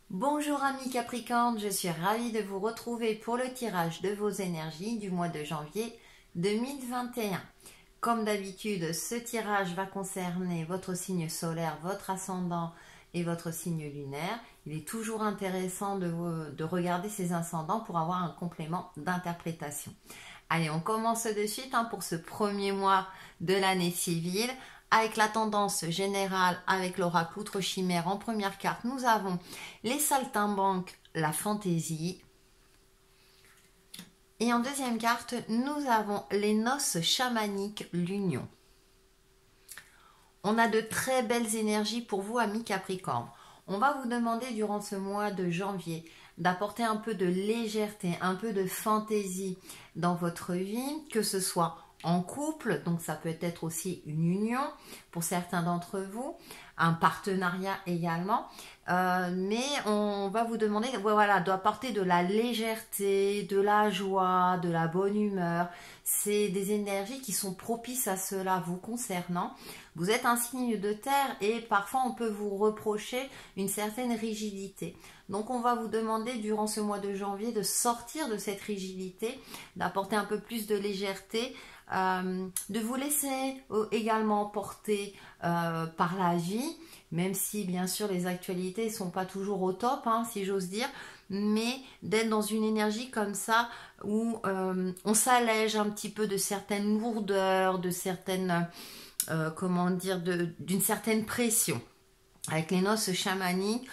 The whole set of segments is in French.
Bonjour amis Capricorne, je suis ravie de vous retrouver pour le tirage de vos énergies du mois de janvier 2021. Comme d'habitude, ce tirage va concerner votre signe solaire, votre ascendant et votre signe lunaire. Il est toujours intéressant de regarder ces ascendants pour avoir un complément d'interprétation. Allez, on commence de suite pour ce premier mois de l'année civile. Avec la tendance générale, avec l'oracle Outre Chimère en première carte, nous avons les saltimbanques, la fantaisie. Et en deuxième carte, nous avons les noces chamaniques, l'union. On a de très belles énergies pour vous, amis Capricorne. On va vous demander durant ce mois de janvier d'apporter un peu de légèreté, un peu de fantaisie dans votre vie, que ce soit en couple, donc ça peut être aussi une union pour certains d'entre vous, un partenariat également, mais on va vous demander d'apporter de la légèreté, de la joie, de la bonne humeur. C'est des énergies qui sont propices à cela vous concernant. Vous êtes un signe de terre et parfois on peut vous reprocher une certaine rigidité. Donc on va vous demander durant ce mois de janvier de sortir de cette rigidité, d'apporter un peu plus de légèreté, de vous laisser également porter par la vie, même si bien sûr les actualités ne sont pas toujours au top, si j'ose dire, mais d'être dans une énergie comme ça où on s'allège un petit peu de certaines lourdeurs, de certaines, d'une certaine pression. Avec les noces chamaniques,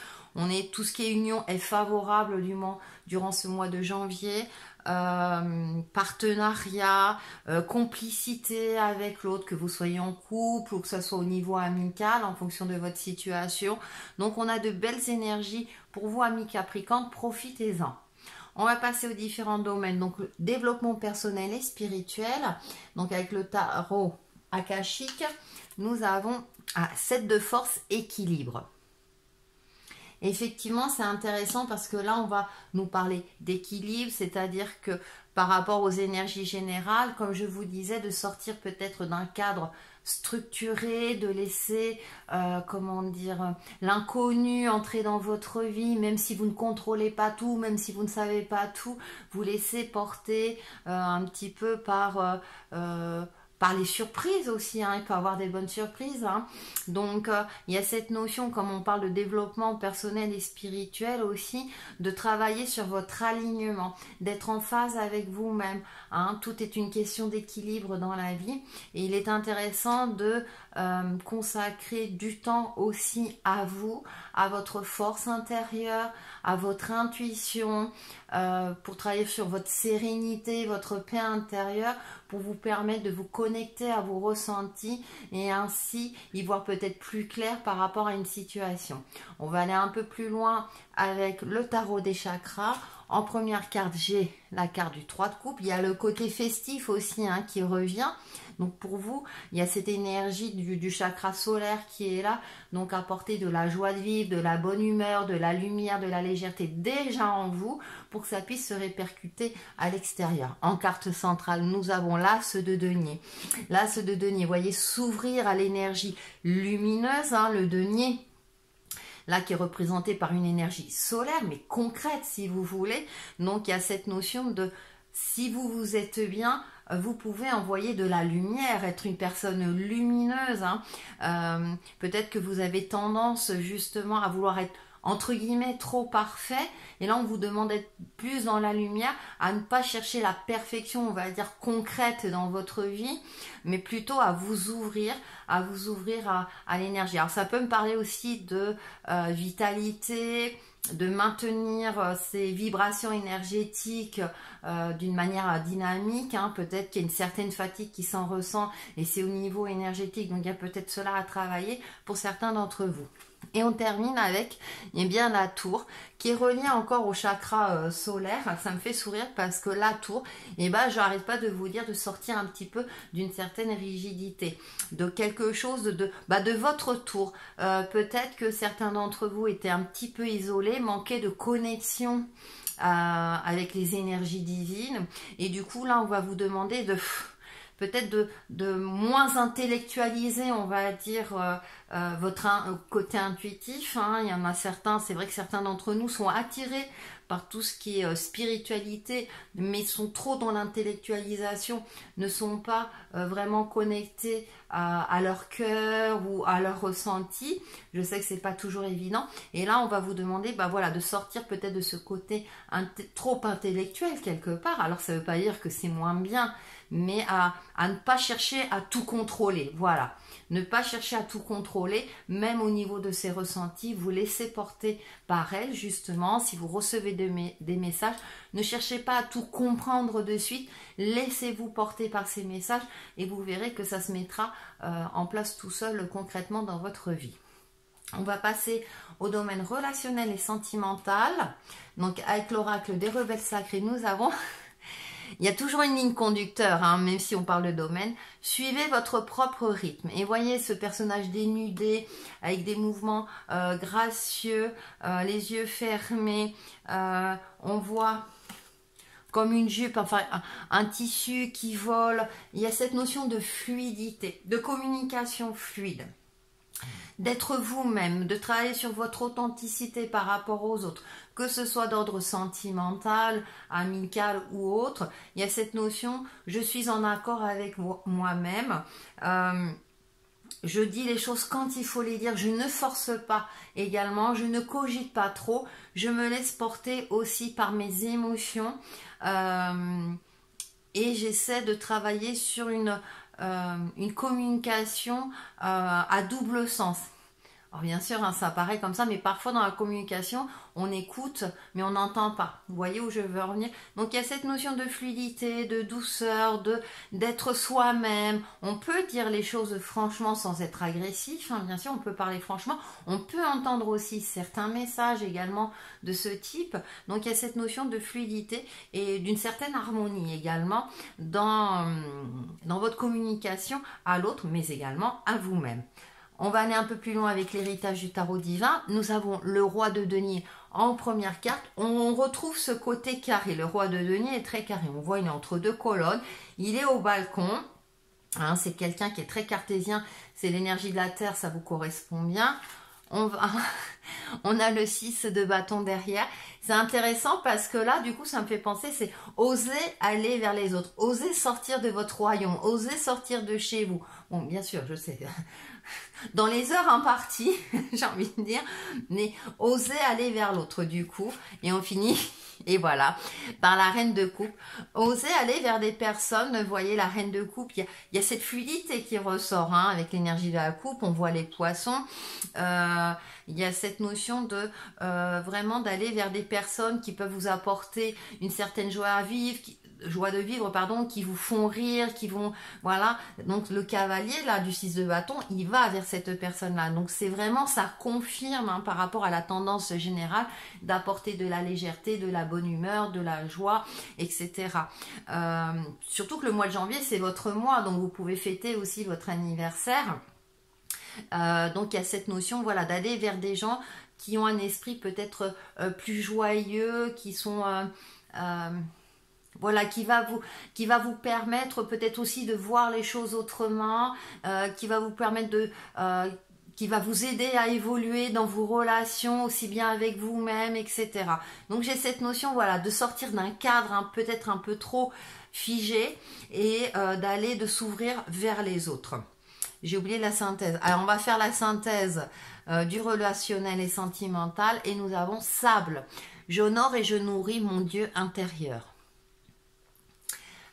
tout ce qui est union est favorable durant ce mois de janvier. Partenariat, complicité avec l'autre, que vous soyez en couple ou que ce soit au niveau amical en fonction de votre situation. Donc on a de belles énergies pour vous, amis Capricorne, profitez-en. On va passer aux différents domaines, donc le développement personnel et spirituel. Donc avec le tarot akashique, nous avons 7 de force, équilibre. Effectivement, c'est intéressant parce que là, on va nous parler d'équilibre, c'est-à-dire que par rapport aux énergies générales, comme je vous disais, de sortir peut-être d'un cadre structuré, de laisser, l'inconnu entrer dans votre vie, même si vous ne contrôlez pas tout, même si vous ne savez pas tout, vous laissez porter un petit peu par les surprises aussi, il peut y avoir des bonnes surprises. Donc, il y a cette notion, comme on parle de développement personnel et spirituel aussi, de travailler sur votre alignement, d'être en phase avec vous-même. Tout est une question d'équilibre dans la vie et il est intéressant de consacrer du temps aussi à vous, à votre force intérieure, à votre intuition, pour travailler sur votre sérénité, votre paix intérieure, pour vous permettre de vous connecter à vos ressentis et ainsi y voir peut-être plus clair par rapport à une situation. On va aller un peu plus loin avec le tarot des chakras. En première carte, j'ai la carte du 3 de coupe. Il y a le côté festif aussi qui revient. Donc pour vous, il y a cette énergie du chakra solaire qui est là. Donc apporter de la joie de vivre, de la bonne humeur, de la lumière, de la légèreté déjà en vous pour que ça puisse se répercuter à l'extérieur. En carte centrale, nous avons l'As de denier. L'As de denier, vous voyez, s'ouvrir à l'énergie lumineuse, le denier. Là, qui est représenté par une énergie solaire, mais concrète, si vous voulez. Donc, il y a cette notion de, si vous vous êtes bien, vous pouvez envoyer de la lumière, être une personne lumineuse. Peut-être que vous avez tendance, justement, à vouloir être, entre guillemets, trop parfait. Et là, on vous demande d'être plus dans la lumière, à ne pas chercher la perfection, on va dire, concrète dans votre vie, mais plutôt à vous ouvrir à l'énergie. Alors, ça peut me parler aussi de vitalité, de maintenir ces vibrations énergétiques d'une manière dynamique. Peut-être qu'il y a une certaine fatigue qui s'en ressent et c'est au niveau énergétique. Donc, il y a peut-être cela à travailler pour certains d'entre vous. Et on termine avec la tour qui est reliée encore au chakra solaire. Ça me fait sourire parce que la tour, je n'arrête pas de vous dire de sortir un petit peu d'une certaine rigidité, de quelque chose de votre tour. Peut-être que certains d'entre vous étaient un petit peu isolés, manquaient de connexion avec les énergies divines. Et du coup, là, on va vous demander de peut-être de moins intellectualiser, on va dire, votre côté intuitif, hein. Il y en a certains, c'est vrai que certains d'entre nous sont attirés par tout ce qui est spiritualité, mais sont trop dans l'intellectualisation, ne sont pas vraiment connectés à leur cœur ou à leur ressenti. Je sais que c'est pas toujours évident. Et là, on va vous demander, bah voilà, de sortir peut-être de ce côté trop intellectuel quelque part. Alors, ça veut pas dire que c'est moins bien, mais à ne pas chercher à tout contrôler. Voilà. Ne pas chercher à tout contrôler, même au niveau de ses ressentis, vous laissez porter par elle, justement. Si vous recevez des messages, ne cherchez pas à tout comprendre de suite, laissez-vous porter par ces messages et vous verrez que ça se mettra en place tout seul concrètement dans votre vie. On va passer au domaine relationnel et sentimental. Donc avec l'oracle des rebelles sacrés, nous avons... Il y a toujours une ligne conducteur, hein, même si on parle de domaine. Suivez votre propre rythme. Et voyez ce personnage dénudé, avec des mouvements gracieux, les yeux fermés. On voit comme une jupe, enfin un tissu qui vole. Il y a cette notion de fluidité, de communication fluide. D'être vous-même, de travailler sur votre authenticité par rapport aux autres, que ce soit d'ordre sentimental, amical ou autre. Il y a cette notion, je suis en accord avec moi-même, je dis les choses quand il faut les dire, je ne force pas également, je ne cogite pas trop, je me laisse porter aussi par mes émotions et j'essaie de travailler sur une communication à double sens. Alors bien sûr, hein, ça paraît comme ça, mais parfois dans la communication, on écoute, mais on n'entend pas. Vous voyez où je veux en venir? Donc il y a cette notion de fluidité, de douceur, d'être soi-même. On peut dire les choses franchement sans être agressif, hein, bien sûr, on peut parler franchement. On peut entendre aussi certains messages également de ce type. Donc il y a cette notion de fluidité et d'une certaine harmonie également dans votre communication à l'autre, mais également à vous-même. On va aller un peu plus loin avec l'héritage du tarot divin. Nous avons le roi de denier en première carte. On retrouve ce côté carré. Le roi de denier est très carré. On voit, il est entre deux colonnes. Il est au balcon. Hein, c'est quelqu'un qui est très cartésien. C'est l'énergie de la terre, ça vous correspond bien. On a le 6 de bâton derrière. C'est intéressant parce que là, du coup, ça me fait penser, c'est oser aller vers les autres. Oser sortir de votre royaume. Oser sortir de chez vous. Bon, bien sûr, je sais... dans les heures imparties, j'ai envie de dire, mais oser aller vers l'autre du coup, et on finit, et voilà, par la reine de coupe. Oser aller vers des personnes, vous voyez la reine de coupe, il y a cette fluidité qui ressort, hein, avec l'énergie de la coupe, on voit les poissons, il y a cette notion de vraiment d'aller vers des personnes qui peuvent vous apporter une certaine joie de vivre, pardon, qui vous font rire, qui vont, voilà, donc le cavalier là du 6 de bâton, il va vers cette personne là, donc c'est vraiment, ça confirme, hein, par rapport à la tendance générale d'apporter de la légèreté, de la bonne humeur, de la joie, etc. Surtout que le mois de janvier c'est votre mois, donc vous pouvez fêter aussi votre anniversaire. Donc il y a cette notion, voilà, d'aller vers des gens qui ont un esprit peut-être plus joyeux, qui sont voilà, qui va vous permettre peut-être aussi de voir les choses autrement, qui va vous permettre qui va vous aider à évoluer dans vos relations, aussi bien avec vous-même, etc. Donc j'ai cette notion, voilà, de sortir d'un cadre, hein, peut-être un peu trop figé et de s'ouvrir vers les autres. J'ai oublié la synthèse. Alors on va faire la synthèse du relationnel et sentimental et nous avons sable. J'honore et je nourris mon Dieu intérieur.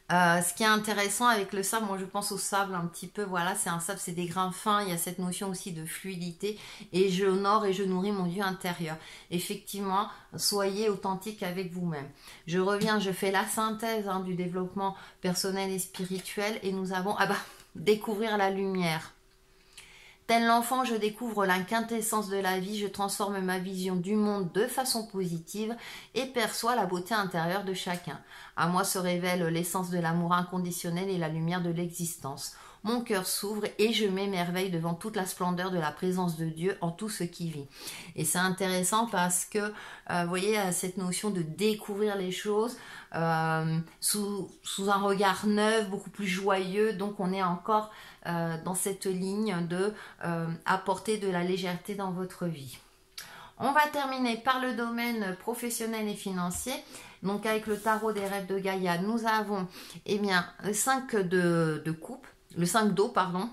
Ce qui est intéressant avec le sable, moi je pense au sable un petit peu, voilà, c'est un sable, c'est des grains fins, il y a cette notion aussi de fluidité, et j'honore et je nourris mon Dieu intérieur. Effectivement, soyez authentique avec vous-même. Je reviens, je fais la synthèse, hein, du développement personnel et spirituel, et nous avons, découvrir la lumière. Tel l'enfant, je découvre la quintessence de la vie, je transforme ma vision du monde de façon positive et perçois la beauté intérieure de chacun. À moi se révèle l'essence de l'amour inconditionnel et la lumière de l'existence. Mon cœur s'ouvre et je m'émerveille devant toute la splendeur de la présence de Dieu en tout ce qui vit. Et c'est intéressant parce que, vous voyez, cette notion de découvrir les choses, sous un regard neuf, beaucoup plus joyeux. Donc on est encore dans cette ligne de apporter de la légèreté dans votre vie. On va terminer par le domaine professionnel et financier. Donc avec le tarot des rêves de Gaïa, nous avons le 5 de coupe, le 5 d'eau, pardon,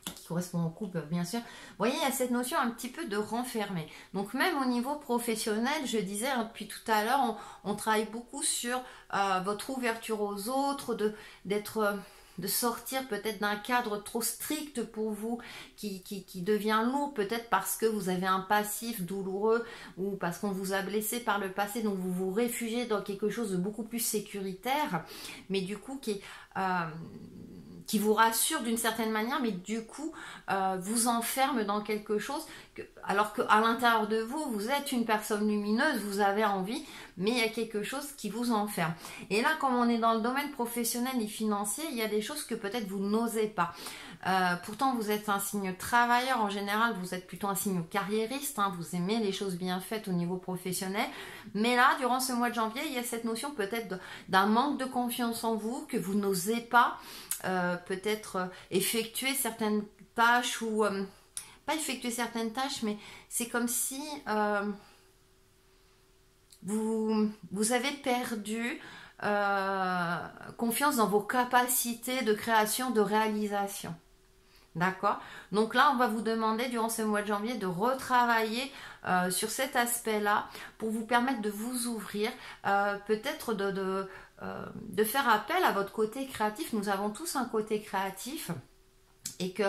qui correspond aux coupes, bien sûr. Vous voyez, il y a cette notion un petit peu de renfermer. Donc même au niveau professionnel, je disais depuis tout à l'heure, on travaille beaucoup sur votre ouverture aux autres, de sortir peut-être d'un cadre trop strict pour vous qui devient lourd, peut-être parce que vous avez un passif douloureux ou parce qu'on vous a blessé par le passé, donc vous vous réfugiez dans quelque chose de beaucoup plus sécuritaire, mais du coup qui vous rassure d'une certaine manière, mais du coup vous enferme dans quelque chose, alors qu'à l'intérieur de vous, vous êtes une personne lumineuse, vous avez envie, mais il y a quelque chose qui vous enferme. Et là, comme on est dans le domaine professionnel et financier, il y a des choses que peut-être vous n'osez pas. Pourtant, vous êtes un signe travailleur, en général, vous êtes plutôt un signe carriériste, hein, vous aimez les choses bien faites au niveau professionnel, mais là, durant ce mois de janvier, il y a cette notion peut-être d'un manque de confiance en vous, que vous n'osez pas peut-être effectuer certaines tâches ou pas effectuer certaines tâches, mais c'est comme si vous avez perdu confiance dans vos capacités de création, de réalisation. D'accord? Donc là, on va vous demander durant ce mois de janvier de retravailler sur cet aspect-là pour vous permettre de vous ouvrir, peut-être de faire appel à votre côté créatif. Nous avons tous un côté créatif. Et que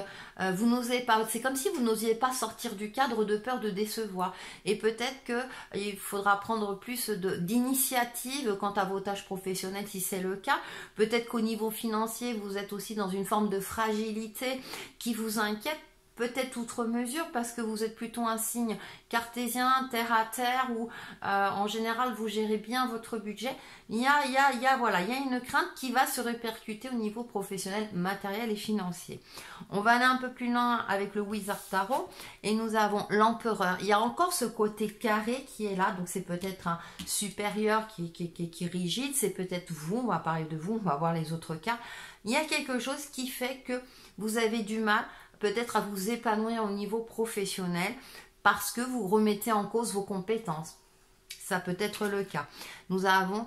vous n'osez pas, c'est comme si vous n'osiez pas sortir du cadre de peur de décevoir. Et peut-être qu'il faudra prendre plus d'initiative quant à vos tâches professionnelles si c'est le cas. Peut-être qu'au niveau financier, vous êtes aussi dans une forme de fragilité qui vous inquiète. Peut-être outre mesure parce que vous êtes plutôt un signe cartésien, terre à terre, où en général vous gérez bien votre budget. Il y a une crainte qui va se répercuter au niveau professionnel, matériel et financier. On va aller un peu plus loin avec le Wizard Tarot et nous avons l'Empereur. Il y a encore ce côté carré qui est là, donc c'est peut-être un supérieur qui est rigide, c'est peut-être vous, on va parler de vous, on va voir les autres cas. Il y a quelque chose qui fait que vous avez du mal peut-être à vous épanouir au niveau professionnel parce que vous remettez en cause vos compétences. Ça peut être le cas. Nous avons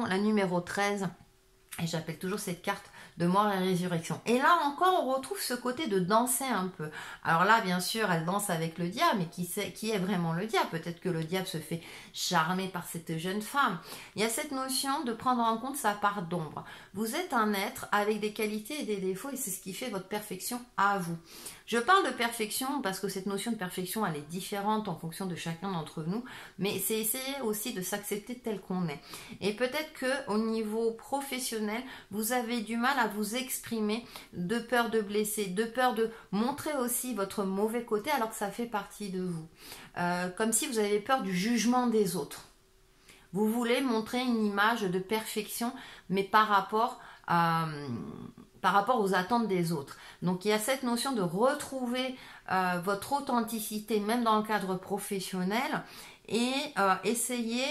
la numéro 13, et j'appelle toujours cette carte de mort et résurrection. Et là encore, on retrouve ce côté de danser un peu. Alors là, bien sûr, elle danse avec le diable, mais qui est vraiment le diable? Peut-être que le diable se fait charmer par cette jeune femme. Il y a cette notion de prendre en compte sa part d'ombre. Vous êtes un être avec des qualités et des défauts, et c'est ce qui fait votre perfection à vous. Je parle de perfection parce que cette notion de perfection, elle est différente en fonction de chacun d'entre nous, mais c'est essayer aussi de s'accepter tel qu'on est. Et peut-être qu'au niveau professionnel, vous avez du mal à vous exprimer de peur de blesser, de peur de montrer aussi votre mauvais côté alors que ça fait partie de vous. Comme si vous avez peur du jugement des autres. Vous voulez montrer une image de perfection, mais par rapport aux attentes des autres. Donc il y a cette notion de retrouver votre authenticité, même dans le cadre professionnel, et essayer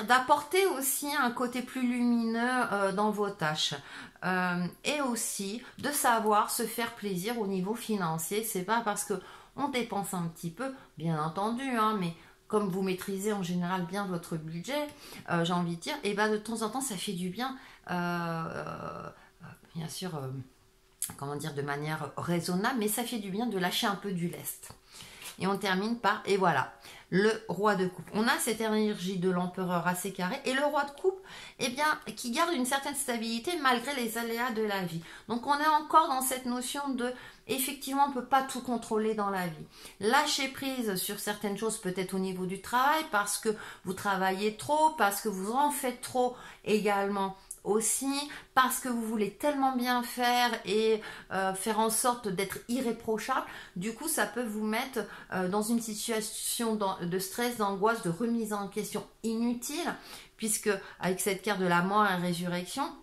d'apporter aussi un côté plus lumineux dans vos tâches. Et aussi de savoir se faire plaisir au niveau financier. C'est pas parce que on dépense un petit peu, bien entendu, hein, mais comme vous maîtrisez en général bien votre budget, j'ai envie de dire, et de temps en temps ça fait du bien, bien sûr, de manière raisonnable, mais ça fait du bien de lâcher un peu du lest. Et on termine par, et voilà, le roi de coupe. On a cette énergie de l'empereur assez carré, et le roi de coupe, qui garde une certaine stabilité malgré les aléas de la vie. Donc on est encore dans cette notion de, effectivement, on ne peut pas tout contrôler dans la vie. Lâcher prise sur certaines choses, peut-être au niveau du travail, parce que vous travaillez trop, parce que vous en faites trop également, aussi parce que vous voulez tellement bien faire et faire en sorte d'être irréprochable. Du coup, ça peut vous mettre dans une situation de stress, d'angoisse, de remise en question inutile, puisque avec cette carte de la mort et résurrection,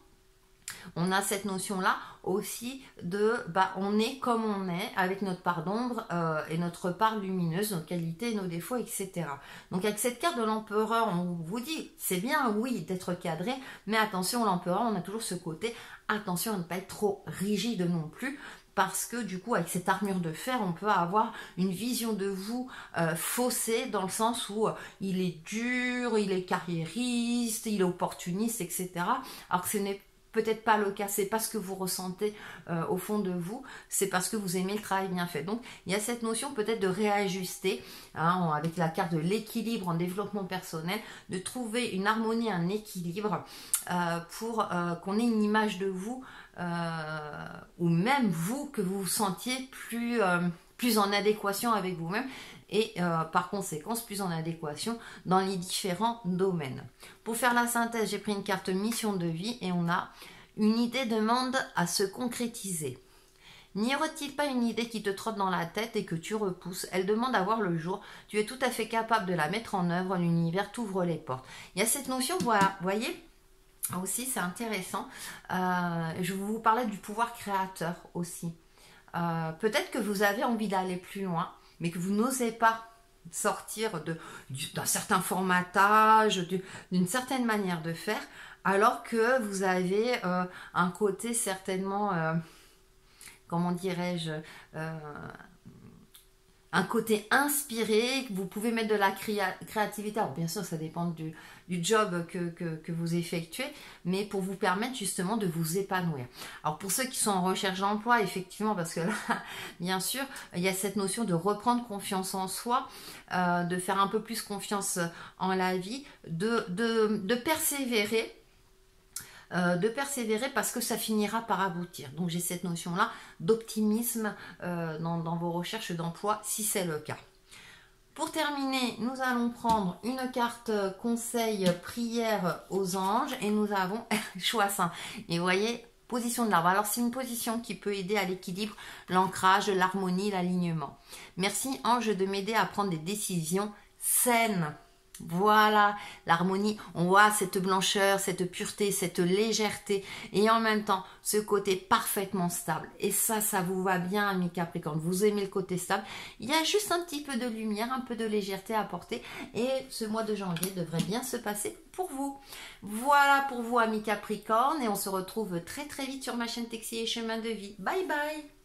On a cette notion-là aussi de on est comme on est, avec notre part d'ombre et notre part lumineuse, nos qualités, nos défauts, etc. Donc avec cette carte de l'empereur, on vous dit, c'est bien, oui, d'être cadré, mais attention, l'empereur, on a toujours ce côté, attention à ne pas être trop rigide non plus, parce que du coup, avec cette armure de fer, on peut avoir une vision de vous faussée, dans le sens où il est dur, il est carriériste, il est opportuniste, etc. Alors que ce n'est peut-être pas le cas, c'est pas ce que vous ressentez au fond de vous, c'est parce que vous aimez le travail bien fait. Donc il y a cette notion peut-être de réajuster, hein, avec la carte de l'équilibre en développement personnel, de trouver une harmonie, un équilibre pour qu'on ait une image de vous, ou même vous, que vous vous sentiez plus en adéquation avec vous-même, et par conséquent plus en adéquation dans les différents domaines. Pour faire la synthèse, j'ai pris une carte mission de vie et on a une idée demande à se concrétiser. N'y aurait-il pas une idée qui te trotte dans la tête et que tu repousses? Elle demande à voir le jour. Tu es tout à fait capable de la mettre en œuvre. L'univers t'ouvre les portes. Il y a cette notion, voilà, vous voyez, aussi c'est intéressant. Je vous parlais du pouvoir créateur aussi. Peut-être que vous avez envie d'aller plus loin, mais que vous n'osez pas sortir d'un certain formatage, d'une certaine manière de faire, alors que vous avez un côté certainement, comment dirais-je, un côté inspiré, que vous pouvez mettre de la créativité. Alors bien sûr, ça dépend du job que vous effectuez, mais pour vous permettre justement de vous épanouir. Alors pour ceux qui sont en recherche d'emploi, effectivement, parce que là, bien sûr, il y a cette notion de reprendre confiance en soi, de faire un peu plus confiance en la vie, de persévérer. Parce que ça finira par aboutir. Donc j'ai cette notion-là d'optimisme dans vos recherches d'emploi, si c'est le cas. Pour terminer, nous allons prendre une carte conseil prière aux anges et nous avons choix saint. Et vous voyez, position de l'arbre. Alors c'est une position qui peut aider à l'équilibre, l'ancrage, l'harmonie, l'alignement. Merci ange de m'aider à prendre des décisions saines. Voilà, l'harmonie, on voit cette blancheur, cette pureté, cette légèreté et en même temps ce côté parfaitement stable. Et ça vous va bien, amis Capricorne, vous aimez le côté stable. Il y a juste un petit peu de lumière, un peu de légèreté à apporter et ce mois de janvier devrait bien se passer pour vous. Voilà pour vous, amis Capricorne, et on se retrouve très très vite sur ma chaîne Texi et Chemin de Vie. Bye bye!